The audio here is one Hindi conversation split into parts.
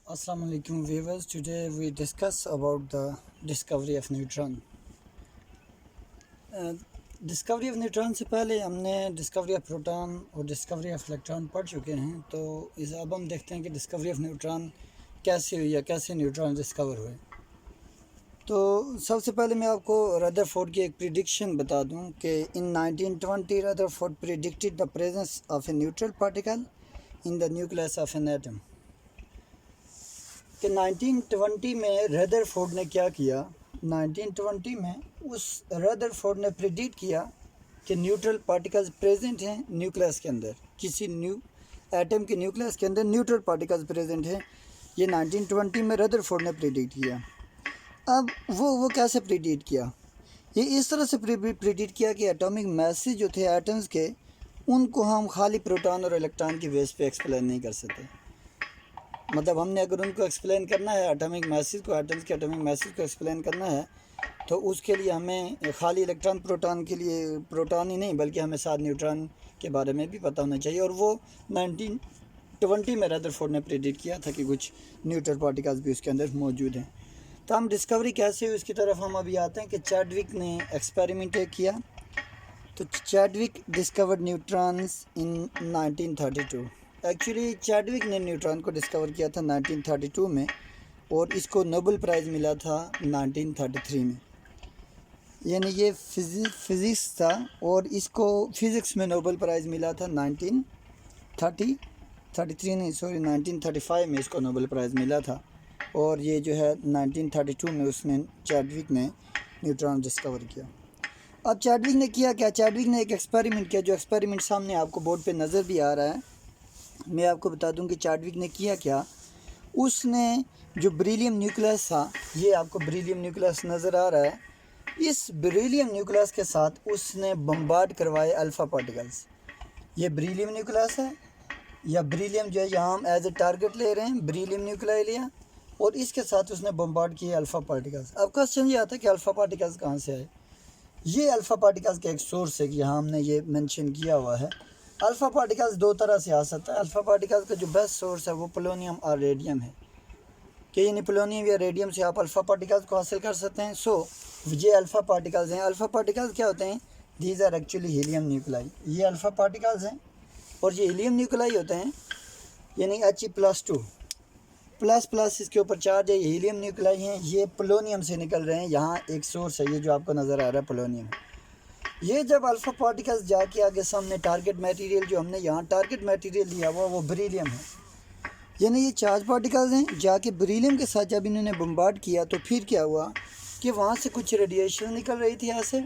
Assalamu alaikum viewers. Today we discuss about the discovery of neutron. Discovery of neutron से पहले हमने डिस्कवरी ऑफ प्रोटॉन और डिस्कवरी ऑफ इलेक्ट्रॉन पढ़ चुके हैं। तो अब हम देखते हैं कि डिस्कवरी ऑफ न्यूट्रॉन कैसे हुई या कैसे न्यूट्रॉन डिस्कवर हुए। तो सबसे पहले मैं आपको रदरफोर्ड की एक प्रिडिक्शन बता दूं कि इन 1920 Rutherford predicted the presence of a neutral particle in the nucleus of an atom. कि 1920 में रदरफोर्ड ने क्या किया, 1920 में उस रदरफोर्ड ने प्रिडिक्ट किया कि न्यूट्रल पार्टिकल्स प्रेजेंट हैं न्यूक्लियस के अंदर, किसी एटम के न्यूक्लियस के अंदर न्यूट्रल पार्टिकल्स प्रेजेंट हैं। ये 1920 में रदरफोर्ड ने प्रिडिक्ट किया। अब वो कैसे प्रिडिक्ट किया? ये इस तरह से प्रिडिक्ट किया कि एटॉमिक मैसेज जो थे एटम्स के, उनको हम खाली प्रोटॉन और इलेक्ट्रॉन की बेस पे एक्सप्लेन नहीं कर सकते। मतलब हमने अगर उनको एक्सप्लेन करना है एटॉमिक मैसेज को, एटम्स के एटॉमिक मैसेज को एक्सप्लेन करना है, तो उसके लिए हमें खाली इलेक्ट्रॉन प्रोटॉन के लिए प्रोटॉन ही नहीं बल्कि हमें साथ न्यूट्रॉन के बारे में भी पता होना चाहिए। और वो 1920 में रदरफोर्ड ने प्रेडिक्ट किया था कि कुछ न्यूट्रल पार्टिकल्स भी उसके अंदर मौजूद हैं। तो हम डिस्कवरी कैसे हुई उसकी तरफ हम अभी आते हैं कि चैडविक ने एक्सपेरिमेंट किया। तो चैडविक डिस्कवर्ड न्यूट्रॉन्स इन 1932। एक्चुअली चैडविक ने न्यूट्रॉन को डिस्कवर किया था 1932 में, और इसको नोबेल प्राइज़ मिला था 1933 में। यानी ये फिज़िक्स था और इसको फ़िज़िक्स में नोबेल प्राइज़ मिला था 1935 में इसको नोबेल प्राइज़ मिला था। और ये जो है 1932 में उसने चैडविक ने न्यूट्रॉन डिस्कवर किया। अब चैडविक ने किया क्या? चैडविक ने एक एक्सपेरिमेंट किया, जो एक्सपेरिमेंट सामने आपको बोर्ड पे नज़र भी आ रहा है। मैं आपको बता दूं कि चैडविक ने किया क्या। उसने जो बेरिलियम न्यूक्लियस था, ये आपको बेरिलियम न्यूक्लियस नज़र आ रहा है, इस बेरिलियम न्यूक्लियस के साथ उसने बम्बार्ड करवाए अल्फ़ा पार्टिकल्स। ये बेरिलियम न्यूक्लियस है या बेरिलियम जो है यहाँ हम एज ए टारगेट ले रहे हैं, बेरिलियम न्यूक्लियाई लिया और इसके साथ उसने बम्बार्ड किए अल्फ़ा पार्टिकल्स। अब क्वेश्चन ये आता है कि अल्फ़ा पार्टिकल्स कहाँ से आए। ये अल्फ़ा पार्टिकल्स का एक सोर्स है कि यहाँ हमने ये मेंशन किया हुआ है। अल्फ़ा पार्टिकल्स दो तरह से आ सकता है। अल्फ़ा पार्टिकल्स का जो बेस्ट सोर्स है वो पोलोनियम और रेडियम है, कि यानी पोलोनियम या रेडियम से आप अल्फ़ा पार्टिकल्स को हासिल कर सकते हैं। सो ये अल्फ़ा पार्टिकल्स हैं। अल्फ़ा पार्टिकल्स क्या होते हैं? These are actually helium nuclei. ये अल्फ़ा पार्टिकल्स हैं और ये हीलियम न्यूक्लाई होते हैं, यानी He+2 प्लस इसके ऊपर चार्ज है। ये हीलियम न्यूक्लाई हैं, ये पोलोनियम से निकल रहे हैं। यहाँ एक सोर्स है, ये जो आपको नज़र आ रहा है पोलोनियम। ये जब अल्फ़ा पार्टिकल्स जाके आगे सामने टारगेट मटेरियल जो हमने यहाँ टारगेट मटेरियल लिया हुआ वो बेरिलियम है, यानी ये चार्ज पार्टिकल्स हैं। जाके बेरिलियम के साथ जब इन्होंने बम्बार्ड किया तो फिर क्या हुआ कि वहाँ से कुछ रेडिएशन निकल रही थी। यहाँ से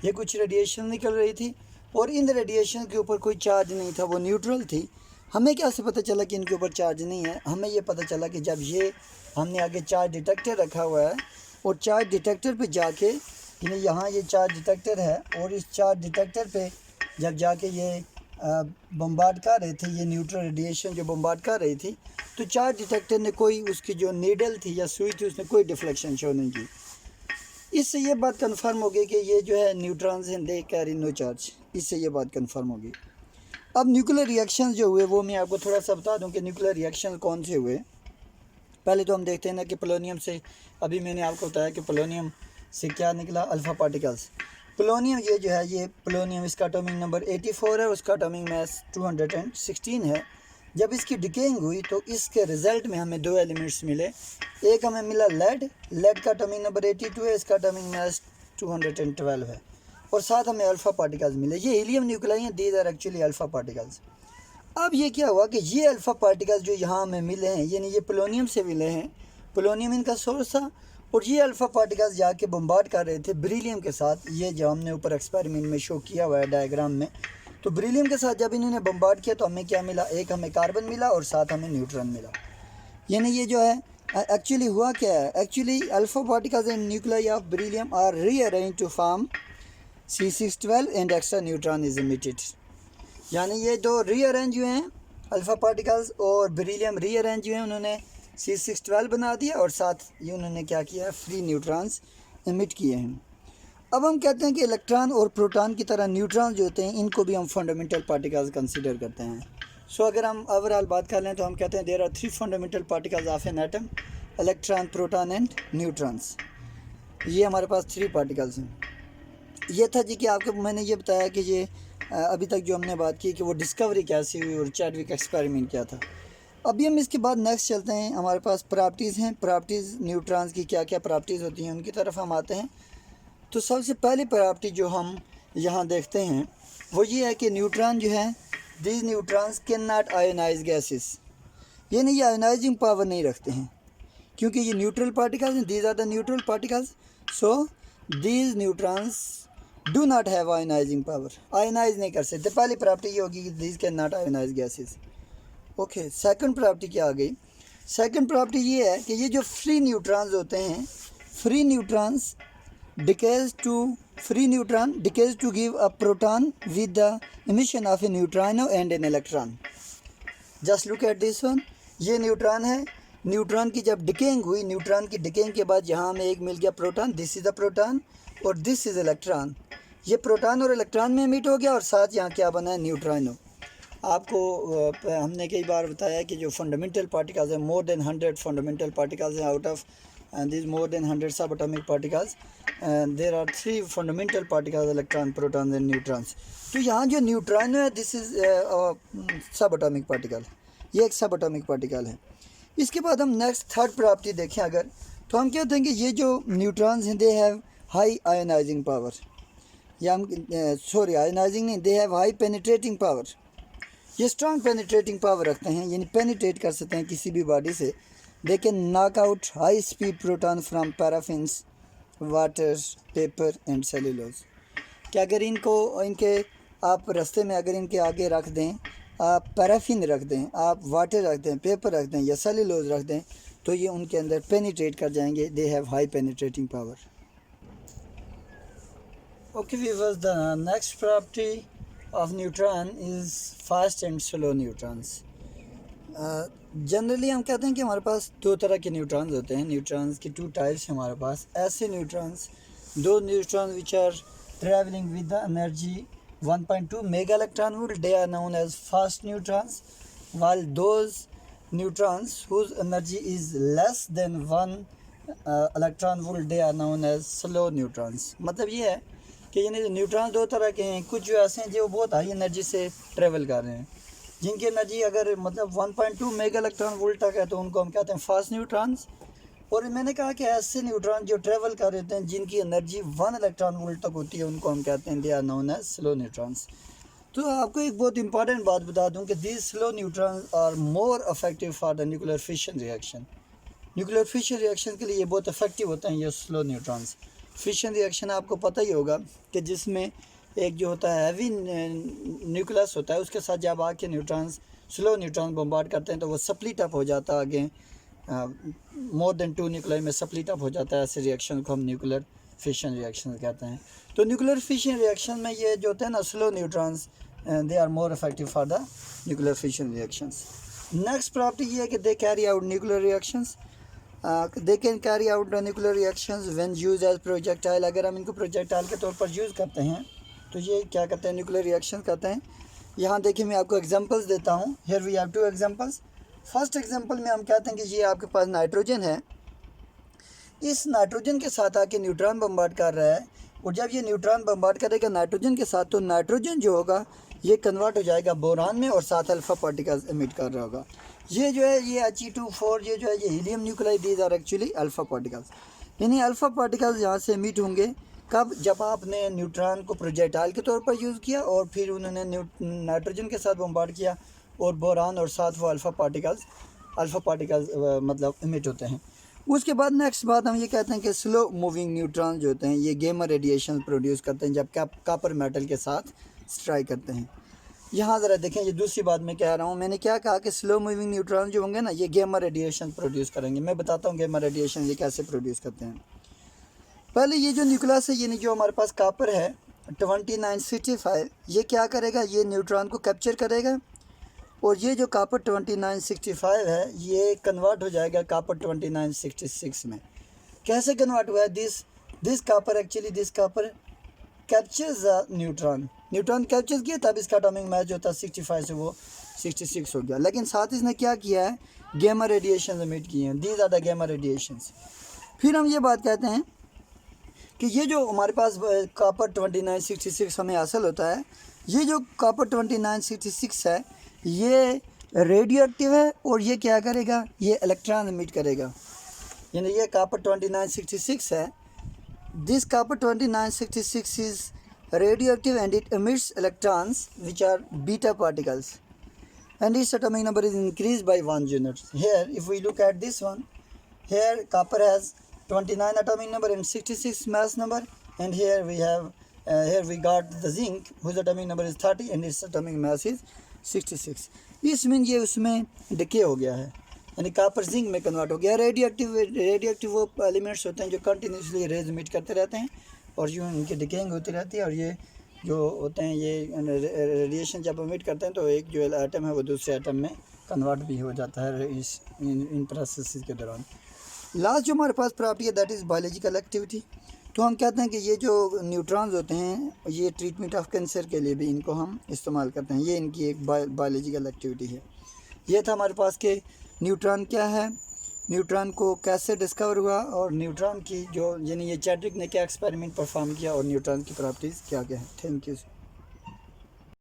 ये कुछ रेडिएशन निकल रही थी और इन रेडिएशन के ऊपर कोई चार्ज नहीं था, वो न्यूट्रल थी। हमें कैसे पता चला कि इनके ऊपर चार्ज नहीं है? हमें ये पता चला कि जब ये हमने आगे चार्ज डिटेक्टर रखा हुआ है और चार्ज डिटेक्टर पे जाके, यानी यहाँ ये चार्ज डिटेक्टर है और इस चार्ज डिटेक्टर पे जब जाके ये बम्बार्ड कर रहे थे, ये न्यूट्रल रेडिएशन जो बम्बार्ड कर रही थी, तो चार्ज डिटेक्टर ने कोई उसकी जो नीडल थी या सुई थी उसने कोई डिफ्लेक्शन शो नहीं की। इससे ये बात कंफर्म हो गई कि ये जो है न्यूट्रॉन्स हैं, दे कैरी नो चार्ज। इससे ये बात कंफर्म हो गई। अब न्यूक्लियर रिएक्शन जो हुए वो मैं आपको थोड़ा सा बता दूं कि न्यूक्लियर रिएक्शन कौन से हुए। पहले तो हम देखते हैं ना कि पोलोनियम से, अभी मैंने आपको बताया कि पोलोनियम से क्या निकला, अल्फ़ा पार्टिकल्स। पोलोनियम ये जो है, ये पोलोनियम इसका एटॉमिक नंबर 84 है, उसका एटॉमिक मास 216 है। जब इसकी डिकेइंग हुई तो इसके रिज़ल्ट में हमें दो एलिमेंट्स मिले। एक हमें मिला लेड का एटॉमिक नंबर 82 है, इसका एटॉमिक मास 212 है, और साथ हमें अल्फ़ा पार्टिकल्स मिले। ये हीलियम न्यूक्लाई हैं, these are actually alpha particles. अब ये क्या हुआ कि ये अल्फ़ा पार्टिकल्स जो यहाँ हमें मिले हैं, यानी ये पोलोनियम से मिले हैं, पोलोनियम इनका सोर्स था, और ये अल्फ़ा पार्टिकल्स जाके बम्बार्ड कर रहे थे बेरिलियम के साथ। ये जो हमने ऊपर एक्सपेरिमेंट में शो किया हुआ है डायग्राम में, तो बेरिलियम के साथ जब इन्होंने बम्बार्ड किया तो हमें क्या मिला? एक हमें कार्बन मिला और साथ हमें न्यूट्रॉन मिला। यानी ये जो है एक्चुअली हुआ क्या है, actually alpha particles and nuclei of beryllium are rearrange to form C612 and extra neutron is emitted. यानी ये दो रीअरेंज हुए हैं, अल्फ़ा पार्टिकल्स और बेरिलियम रीअरेंज हुए हैं, उन्होंने C612 बना दिया और साथ ये उन्होंने क्या किया, फ्री न्यूट्रॉन्स इमिट किए हैं। अब हम कहते हैं कि इलेक्ट्रॉन और प्रोटॉन की तरह न्यूट्रॉन जो होते हैं इनको भी हम फंडामेंटल पार्टिकल्स कंसीडर करते हैं। सो अगर हम ओवरऑल बात कर लें तो हम कहते हैं there are 3 fundamental particles of an atom, electron, proton and neutrons. ये हमारे पास 3 पार्टिकल्स हैं। ये था जी कि आपको मैंने ये बताया कि ये अभी तक जो हमने बात की कि वो डिस्कवरी कैसी हुई और चैडविक एक्सपेरिमेंट क्या था। अभी हम इसके बाद नेक्स्ट चलते हैं, हमारे पास प्रॉपर्टीज़ हैं, प्रॉपर्टीज़ न्यूट्रॉन्स की क्या क्या प्रॉपर्टीज़ होती हैं उनकी तरफ हम आते हैं। तो सबसे पहली प्रॉपर्टी जो हम यहाँ देखते हैं वो ये है कि न्यूट्रॉन जो है, these neutrons can not ionise gases, यानी ये आयोनाइजिंग पावर नहीं रखते हैं क्योंकि ये न्यूट्रल पार्टिकल्स हैं, these are the neutral particles, so these neutrons do not have ionising power, ionise नहीं कर सकते। पहली प्रॉपर्टी ये होगी कि these can not ionise gases. Okay, second property क्या आ गई? सेकंड प्रॉपर्टी ये है कि ये जो फ्री न्यूट्रॉन्स होते हैं, free neutron decays to give a proton with the emission of a neutrino and an electron. Just look at this one, ये न्यूट्रॉन है, न्यूट्रॉन की जब डिकेइंग हुई, न्यूट्रॉन की डिकेइंग के बाद यहाँ हमें एक मिल गया proton, this is the proton और दिस इज़ इलेक्ट्रॉन। ये प्रोटॉन और इलेक्ट्रॉन में मीट हो गया और साथ यहाँ क्या बना है? न्यूट्रिनो। आपको हमने कई बार बताया कि जो फंडामेंटल पार्टिकल्स हैं, मोर देन 100 फंडामेंटल पार्टिकल्स हैं, out of this more than 100 subatomic particles, there are 3 fundamental particles, electron, proton and neutrons. तो यहाँ जो न्यूट्रिनो है, this is subatomic particle, ये एक सब एटॉमिक पार्टिकल है। इसके बाद हम नेक्स्ट थर्ड प्रॉपर्टी देखें अगर, तो हम कहते हैं कि ये जो न्यूट्रॉन्स हैं they have high ionising power, या हम सॉरी आयोनाइजिंग नहीं, they have high penetrating power. ये स्ट्रॉन्ग पेनिट्रेटिंग पावर रखते हैं, यानी पेनिट्रेट कर सकते हैं किसी भी बॉडी से। They can knock out high speed proton from paraffins, water, paper and cellulose. कि अगर इनके आप रास्ते में अगर इनके आगे रख दें, आप पैराफिन रख दें, आप वाटर रख दें, पेपर रख दें या सेलुलोज रख दें, तो ये उनके अंदर पेनिट्रेट कर जाएंगे। They have high penetrating power. Okay viewers, the next property of neutron is fast and slow neutrons. Generally हम कहते हैं कि हमारे पास 2 तरह के न्यूट्रॉन्स होते हैं। न्यूट्रॉन्स की 2 टाइप्स हैं हमारे पास। ऐसे न्यूट्रॉन्स, दो neutrons which are travelling with the energy 1.2 mega electron volt, they are known as fast neutrons, while those neutrons whose energy is less than 1 electron volt, they are known as slow neutrons. मतलब ये है कि यानी न्यूट्रॉन 2 तरह के हैं। कुछ जो ऐसे हैं जो बहुत हाई एनर्जी से ट्रेवल कर रहे हैं, जिनकी एनर्जी अगर मतलब 1.2 मेगा इलेक्ट्रॉन वोल्ट तक है, तो उनको हम कहते हैं फास्ट न्यूट्रॉन्स। और मैंने कहा कि ऐसे न्यूट्रॉन जो ट्रेवल कर रहे हैं जिनकी एनर्जी 1 इलेक्ट्रॉन वोल्ट तक होती है, उनको हम कहते हैं they are known as slow neutrons. तो आपको एक बहुत इंपॉर्टेंट बात बता दूं कि these slow neutrons are more effective for the nuclear fission reaction. Nuclear fission reaction के लिए ये बहुत इफेक्टिव होते हैं ये स्लो न्यूट्रॉन्स। फिशन रिएक्शन आपको पता ही होगा कि जिसमें एक जो होता है हैवी न्यूक्लियस होता है, उसके साथ जब आके न्यूट्रॉन्स स्लो न्यूट्रॉन बम्बार्ड करते हैं तो वो स्प्लिट अप हो जाता है आगे, मोर देन 2 न्यूक्लियर में स्प्लिट अप हो जाता है। ऐसे रिएक्शन को हम न्यूक्लियर फिशन रिएक्शन कहते हैं। तो न्यूक्लियर फिशन रिएक्शन में ये जो होते हैं ना slow neutrons, they are more effective for the nuclear fission reactions. Next property ये है कि they carry out nuclear reactions, they can carry out the nuclear reactions when use as projectile. अगर हम इनको प्रोजेक्टाइल के तौर पर यूज़ करते हैं तो ये क्या करते हैं? न्यूक्लियर रिएक्शन करते हैं। यहाँ देखिए मैं आपको एग्जांपल्स देता हूँ। Here we have 2 examples. First example में हम कहते हैं कि ये आपके पास नाइट्रोजन है, इस नाइट्रोजन के साथ आके न्यूट्रॉन बम्बार्ड कर रहा है, और जब ये न्यूट्रॉन बम्बार्ड करेगा नाइट्रोजन के साथ, तो नाइट्रोजन जो होगा ये कन्वर्ट हो जाएगा बोरान में और साथ अल्फा पार्टिकल्स एमिट कर रहा होगा। ये जो है ये He2 4 ये जो है ये helium nuclei, these are actually alpha particles. यानी अल्फा पार्टिकल्स यहाँ से एमिट होंगे कब? जब आपने न्यूट्रॉन को प्रोजेक्टाइल के तौर पर यूज़ किया और फिर उन्होंने नाइट्रोजन के साथ बम्बार्ड किया और बोरान और साथ वो अल्फा पार्टिकल्स मतलब एमिट होते हैं। उसके बाद नेक्स्ट बात हम ये कहते हैं कि स्लो मूविंग न्यूट्रॉन जो होते हैं ये गेमा रेडिएशन प्रोड्यूस करते हैं जब कॉपर मेटल के साथ स्ट्राइक करते हैं। यहाँ ज़रा देखें, ये दूसरी बात मैं कह रहा हूँ। मैंने क्या कहा कि स्लो मूविंग न्यूट्रॉन जो होंगे ना ये गेमा रेडिएशन प्रोड्यूस करेंगे। मैं बताता हूँ गेमा रेडिएशन ये कैसे प्रोड्यूस करते हैं। पहले ये जो न्यूक्लियस है, यानी जो हमारे पास कॉपर है 2965, ये क्या करेगा? ये न्यूट्रॉन को कैप्चर करेगा और ये जो कॉपर 2965 है ये कन्वर्ट हो जाएगा कॉपर 2966 में। कैसे कन्वर्ट हुआ है? This copper captures neutron capture किया, तब इसका एटॉमिक मास जो था 65 से वो 66 हो गया। लेकिन साथ इसने क्या किया है, गैमा रेडिएशन एमिट किए हैं, these are the gamma radiations. फिर हम ये बात कहते हैं कि ये जो हमारे पास कॉपर 2966 हमें हासिल होता है, ये जो कॉपर 2966 है ये रेडियो एक्टिव है और ये क्या करेगा, ये इलेक्ट्रॉन एमिट करेगा। यानी ये कॉपर 2966 है, this copper 2966 is radioactive and it emits electrons which are beta particles and its atomic number is increased by 1 unit. Here if we look at this one, here copper has 29 atomic number and 66 mass number, and here we have here we got the zinc whose atomic number is 30 and its atomic mass is 66. इसमें ये उसमें डिके हो गया है, यानी कॉपर जिंक में कन्वर्ट हो गया। रेडियोएक्टिव वो एलिमेंट्स होते हैं जो कंटिन्यूसली रेज इमिट करते रहते हैं और यूँ इनकी डिकेइंग होती रहती है, और ये जो होते हैं ये रेडिएशन जब इमिट करते हैं तो एक जो एटम है वो दूसरे एटम में कन्वर्ट भी हो जाता है इस इन प्रोसेस के दौरान। लास्ट जो हमारे पास प्रॉपर्टी है दैट इज़ बायोलॉजिकल एक्टिविटी। तो हम कहते हैं कि ये जो न्यूट्रॉन्स होते हैं ये ट्रीटमेंट ऑफ कैंसर के लिए भी इनको हम इस्तेमाल करते हैं, ये इनकी एक बायोलॉजिकल एक्टिविटी है। ये था हमारे पास के न्यूट्रॉन क्या है, न्यूट्रॉन को कैसे डिस्कवर हुआ, और न्यूट्रॉन की जो यानी ये चैडविक ने क्या एक्सपेरिमेंट परफॉर्म किया, और न्यूट्रॉन की प्रॉपर्टीज़ क्या क्या है। Thank you.